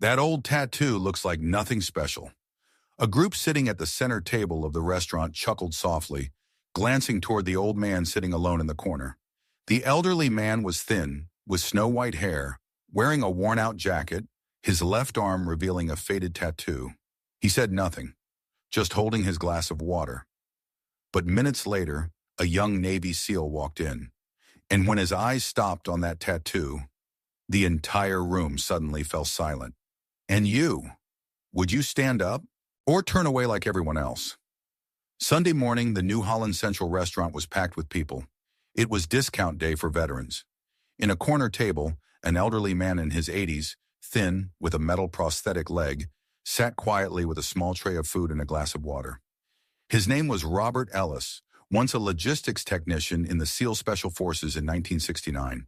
That old tattoo looks like nothing special. A group sitting at the center table of the restaurant chuckled softly, glancing toward the old man sitting alone in the corner. The elderly man was thin, with snow-white hair, wearing a worn-out jacket, his left arm revealing a faded tattoo. He said nothing, just holding his glass of water. But minutes later, a young Navy SEAL walked in, and when his eyes stopped on that tattoo, the entire room suddenly fell silent. And you? Would you stand up or turn away like everyone else? Sunday morning, the New Holland Central restaurant was packed with people. It was discount day for veterans. In a corner table, an elderly man in his 80s, thin, with a metal prosthetic leg, sat quietly with a small tray of food and a glass of water. His name was Robert Ellis, once a logistics technician in the SEAL Special Forces in 1969.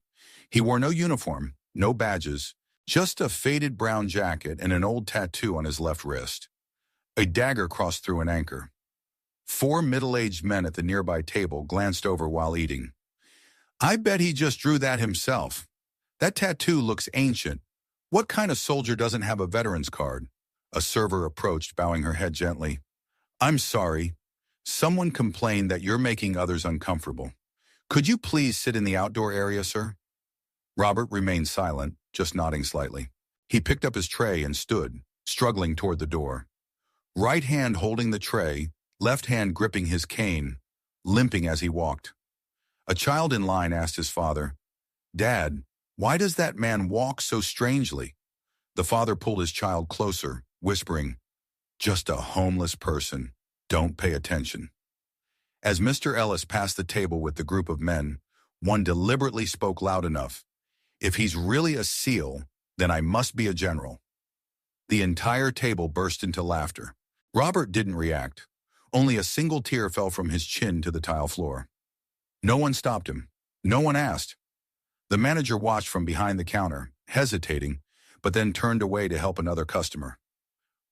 He wore no uniform, no badges, just a faded brown jacket and an old tattoo on his left wrist. A dagger crossed through an anchor. 4 middle-aged men at the nearby table glanced over while eating. I bet he just drew that himself. That tattoo looks ancient. What kind of soldier doesn't have a veteran's card? A server approached, bowing her head gently. I'm sorry. Someone complained that you're making others uncomfortable. Could you please sit in the outdoor area, sir? Robert remained silent, just nodding slightly. He picked up his tray and stood, struggling toward the door. Right hand holding the tray, left hand gripping his cane, limping as he walked. A child in line asked his father, Dad, why does that man walk so strangely? The father pulled his child closer, whispering, Just a homeless person. Don't pay attention. As Mr. Ellis passed the table with the group of men, one deliberately spoke loud enough. If he's really a SEAL, then I must be a general. The entire table burst into laughter. Robert didn't react. Only a single tear fell from his chin to the tile floor. No one stopped him. No one asked. The manager watched from behind the counter, hesitating, but then turned away to help another customer.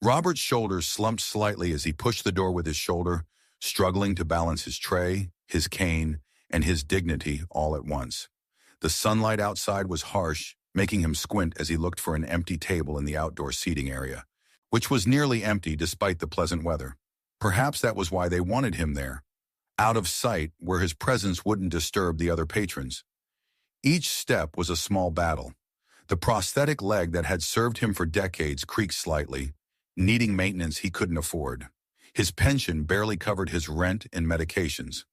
Robert's shoulders slumped slightly as he pushed the door with his shoulder, struggling to balance his tray, his cane, and his dignity all at once. The sunlight outside was harsh, making him squint as he looked for an empty table in the outdoor seating area, which was nearly empty despite the pleasant weather. Perhaps that was why they wanted him there, out of sight where his presence wouldn't disturb the other patrons. Each step was a small battle. The prosthetic leg that had served him for decades creaked slightly, needing maintenance he couldn't afford. His pension barely covered his rent and medications.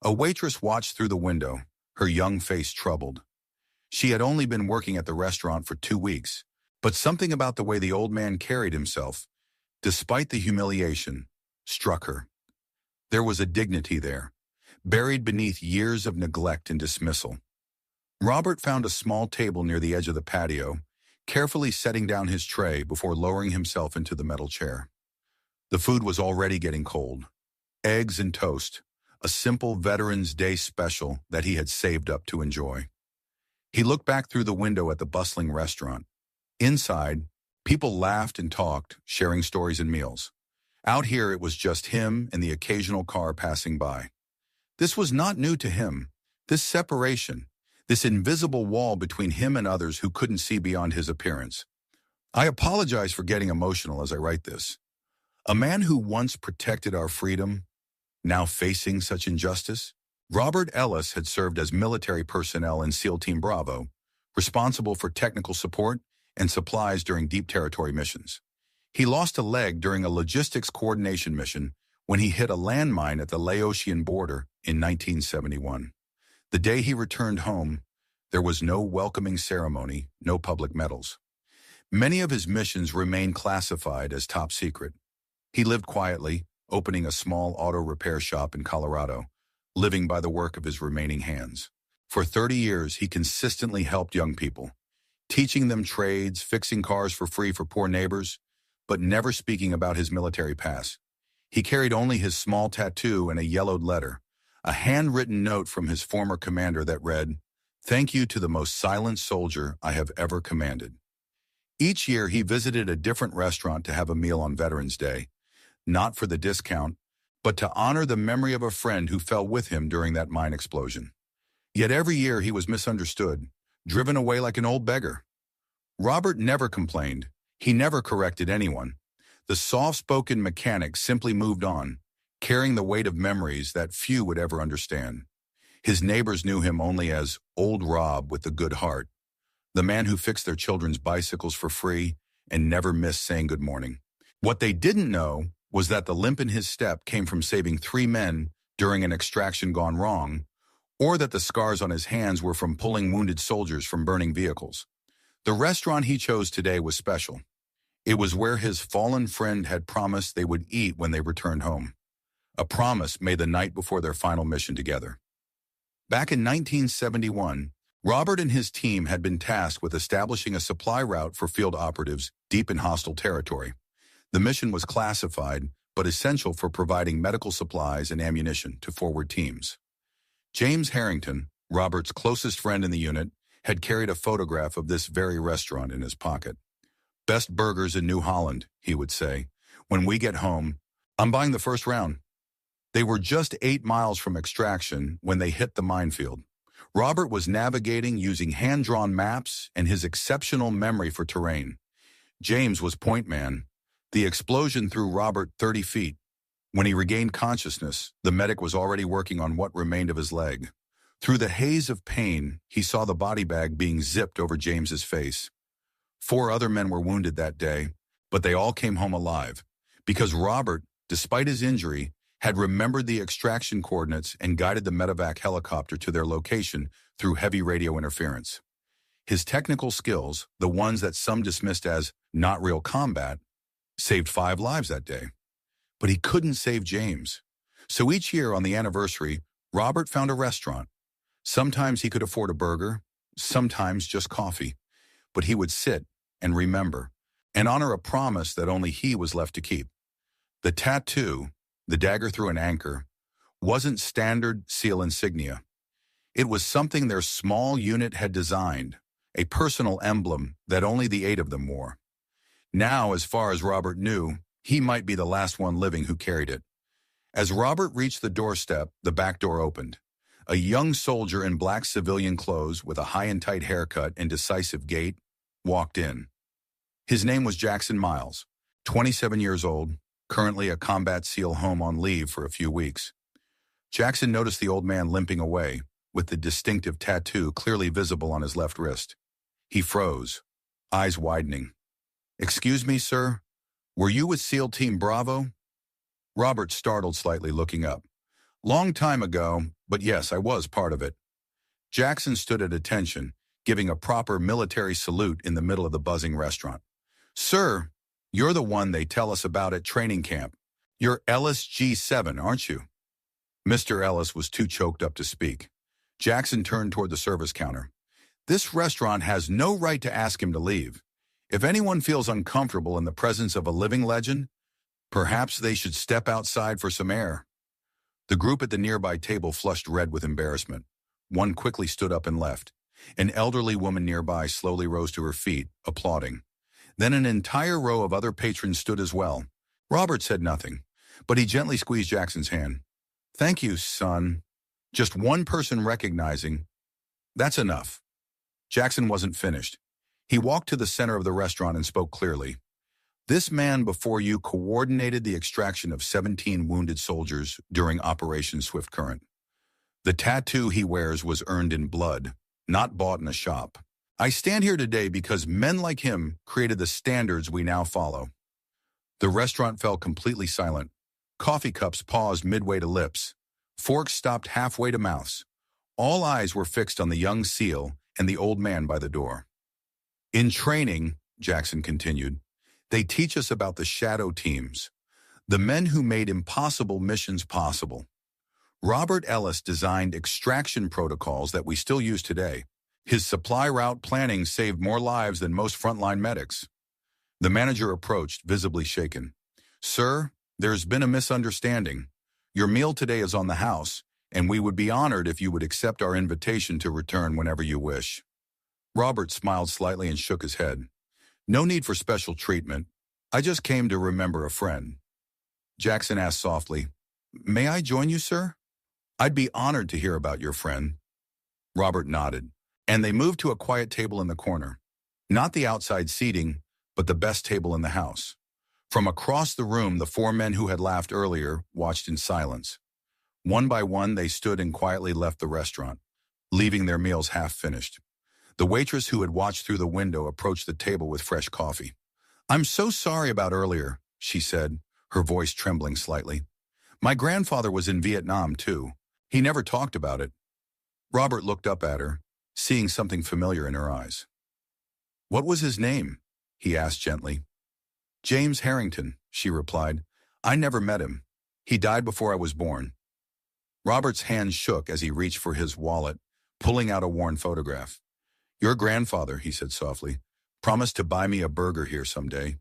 A waitress watched through the window, her young face troubled. She had only been working at the restaurant for 2 weeks, but something about the way the old man carried himself, despite the humiliation, struck her. There was a dignity there, buried beneath years of neglect and dismissal. Robert found a small table near the edge of the patio, carefully setting down his tray before lowering himself into the metal chair. The food was already getting cold. Eggs and toast, a simple Veterans Day special that he had saved up to enjoy. He looked back through the window at the bustling restaurant. Inside, people laughed and talked, sharing stories and meals. Out here, it was just him and the occasional car passing by. This was not new to him. This separation, this invisible wall between him and others who couldn't see beyond his appearance. I apologize for getting emotional as I write this. A man who once protected our freedom, now facing such injustice? Robert Ellis had served as military personnel in SEAL Team Bravo, responsible for technical support and supplies during deep territory missions. He lost a leg during a logistics coordination mission when he hit a landmine at the Laotian border in 1971. The day he returned home, there was no welcoming ceremony, no public medals. Many of his missions remained classified as top secret. He lived quietly, opening a small auto repair shop in Colorado, living by the work of his remaining hands. For 30 years, he consistently helped young people, teaching them trades, fixing cars for free for poor neighbors, but never speaking about his military past. He carried only his small tattoo and a yellowed letter, a handwritten note from his former commander that read, "Thank you to the most silent soldier I have ever commanded." Each year, he visited a different restaurant to have a meal on Veterans Day, not for the discount, but to honor the memory of a friend who fell with him during that mine explosion. Yet every year he was misunderstood, driven away like an old beggar. Robert never complained. He never corrected anyone. The soft-spoken mechanic simply moved on, carrying the weight of memories that few would ever understand. His neighbors knew him only as Old Rob with the good heart, the man who fixed their children's bicycles for free and never missed saying good morning. What they didn't know was that the limp in his step came from saving 3 men during an extraction gone wrong, or that the scars on his hands were from pulling wounded soldiers from burning vehicles. The restaurant he chose today was special. It was where his fallen friend had promised they would eat when they returned home, a promise made the night before their final mission together. Back in 1971, Robert and his team had been tasked with establishing a supply route for field operatives deep in hostile territory. The mission was classified, but essential for providing medical supplies and ammunition to forward teams. James Harrington, Robert's closest friend in the unit, had carried a photograph of this very restaurant in his pocket. "Best burgers in New Holland," he would say. "When we get home, I'm buying the first round." They were just 8 miles from extraction when they hit the minefield. Robert was navigating using hand-drawn maps and his exceptional memory for terrain. James was point man. The explosion threw Robert 30 feet. When he regained consciousness, the medic was already working on what remained of his leg. Through the haze of pain, he saw the body bag being zipped over James's face. 4 other men were wounded that day, but they all came home alive, because Robert, despite his injury, had remembered the extraction coordinates and guided the medevac helicopter to their location through heavy radio interference. His technical skills, the ones that some dismissed as not real combat, saved 5 lives that day. But he couldn't save James. So each year on the anniversary, Robert found a restaurant. Sometimes he could afford a burger, sometimes just coffee. But he would sit and remember, and honor a promise that only he was left to keep. The tattoo, the dagger through an anchor, wasn't standard SEAL insignia. It was something their small unit had designed, a personal emblem that only the 8 of them wore. Now, as far as Robert knew, he might be the last one living who carried it. As Robert reached the doorstep, the back door opened. A young soldier in black civilian clothes with a high and tight haircut and decisive gait walked in. His name was Jackson Miles, 27 years old, currently a combat SEAL home on leave for a few weeks. Jackson noticed the old man limping away, with the distinctive tattoo clearly visible on his left wrist. He froze, eyes widening. "Excuse me, sir? Were you with SEAL Team Bravo?" Robert startled slightly, looking up. "Long time ago, but yes, I was part of it." Jackson stood at attention, giving a proper military salute in the middle of the buzzing restaurant. "Sir, you're the one they tell us about at training camp. You're Ellis G7, aren't you?" Mr. Ellis was too choked up to speak. Jackson turned toward the service counter. "This restaurant has no right to ask him to leave. If anyone feels uncomfortable in the presence of a living legend, perhaps they should step outside for some air." The group at the nearby table flushed red with embarrassment. One quickly stood up and left. An elderly woman nearby slowly rose to her feet, applauding. Then an entire row of other patrons stood as well. Robert said nothing, but he gently squeezed Jackson's hand. "Thank you, son." Just one person recognizing, "That's enough." Jackson wasn't finished. He walked to the center of the restaurant and spoke clearly. "This man before you coordinated the extraction of 17 wounded soldiers during Operation Swift Current. The tattoo he wears was earned in blood, not bought in a shop. I stand here today because men like him created the standards we now follow." The restaurant fell completely silent. Coffee cups paused midway to lips. Forks stopped halfway to mouths. All eyes were fixed on the young SEAL and the old man by the door. "In training," Jackson continued, "they teach us about the shadow teams, the men who made impossible missions possible. Robert Ellis designed extraction protocols that we still use today. His supply route planning saved more lives than most frontline medics." The manager approached, visibly shaken. "Sir, there's been a misunderstanding. Your meal today is on the house, and we would be honored if you would accept our invitation to return whenever you wish." Robert smiled slightly and shook his head. "No need for special treatment. I just came to remember a friend." Jackson asked softly, "May I join you, sir?" "I'd be honored to hear about your friend." Robert nodded, and they moved to a quiet table in the corner. Not the outside seating, but the best table in the house. From across the room, the four men who had laughed earlier watched in silence. One by one, they stood and quietly left the restaurant, leaving their meals half finished. The waitress who had watched through the window approached the table with fresh coffee. "I'm so sorry about earlier," she said, her voice trembling slightly. "My grandfather was in Vietnam, too. He never talked about it." Robert looked up at her, seeing something familiar in her eyes. "What was his name?" he asked gently. "James Harrington," she replied. "I never met him. He died before I was born." Robert's hand shook as he reached for his wallet, pulling out a worn photograph. "Your grandfather," he said softly, "promised to buy me a burger here someday."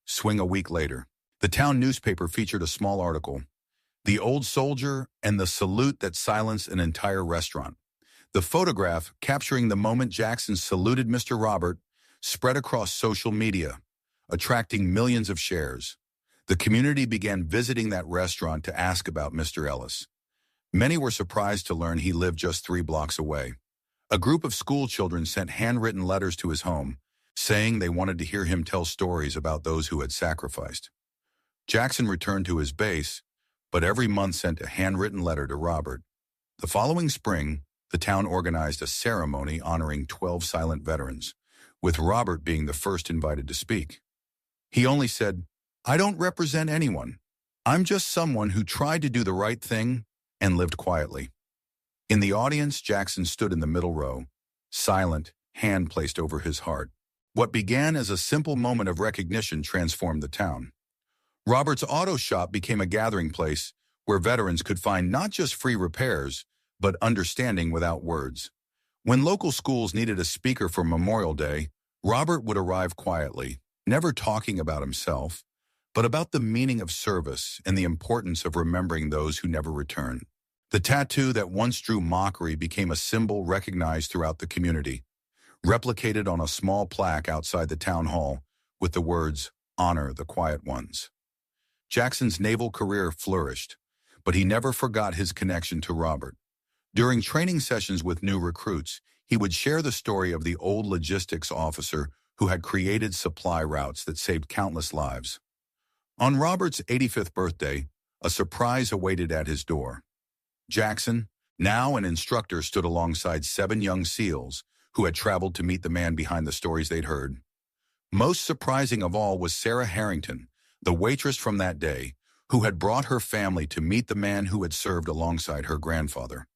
Swing a week later. The town newspaper featured a small article, "The Old Soldier and the Salute That Silenced an Entire Restaurant." The photograph, capturing the moment Jackson saluted Mr. Robert, spread across social media, attracting millions of shares. The community began visiting that restaurant to ask about Mr. Ellis. Many were surprised to learn he lived just 3 blocks away. A group of school children sent handwritten letters to his home, saying they wanted to hear him tell stories about those who had sacrificed. Jackson returned to his base, but every month sent a handwritten letter to Robert. The following spring, the town organized a ceremony honoring 12 silent veterans, with Robert being the first invited to speak. He only said, "I don't represent anyone. I'm just someone who tried to do the right thing and lived quietly." In the audience, Jackson stood in the middle row, silent, hand placed over his heart. What began as a simple moment of recognition transformed the town. Robert's auto shop became a gathering place where veterans could find not just free repairs, but understanding without words. When local schools needed a speaker for Memorial Day, Robert would arrive quietly, never talking about himself, but about the meaning of service and the importance of remembering those who never return. The tattoo that once drew mockery became a symbol recognized throughout the community, replicated on a small plaque outside the town hall with the words, "Honor the Quiet Ones." Jackson's naval career flourished, but he never forgot his connection to Robert. During training sessions with new recruits, he would share the story of the old logistics officer who had created supply routes that saved countless lives. On Robert's 85th birthday, a surprise awaited at his door. Jackson, now an instructor, stood alongside 7 young SEALs who had traveled to meet the man behind the stories they'd heard. Most surprising of all was Sarah Harrington, the waitress from that day, who had brought her family to meet the man who had served alongside her grandfather.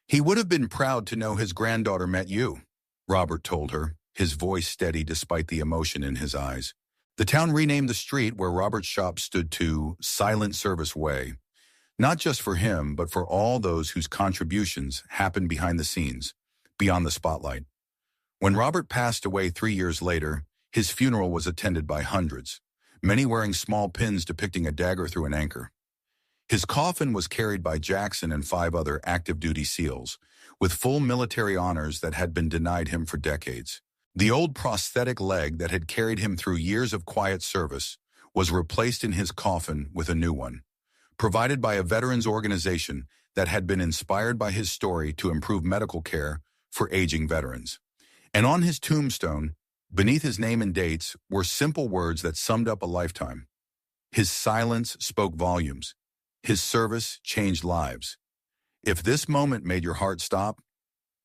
"He would have been proud to know his granddaughter met you," Robert told her, his voice steady despite the emotion in his eyes. The town renamed the street where Robert's shop stood to Silent Service Way, not just for him, but for all those whose contributions happened behind the scenes, beyond the spotlight. When Robert passed away 3 years later, his funeral was attended by hundreds, many wearing small pins depicting a dagger through an anchor. His coffin was carried by Jackson and 5 other active-duty SEALs, with full military honors that had been denied him for decades. The old prosthetic leg that had carried him through years of quiet service was replaced in his coffin with a new one, provided by a veterans organization that had been inspired by his story to improve medical care for aging veterans. And on his tombstone, beneath his name and dates, were simple words that summed up a lifetime. His silence spoke volumes. His service changed lives. If this moment made your heart stop,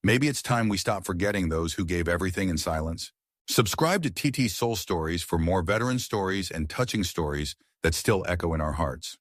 maybe it's time we stop forgetting those who gave everything in silence. Subscribe to TT Soul Stories for more veteran stories and touching stories that still echo in our hearts.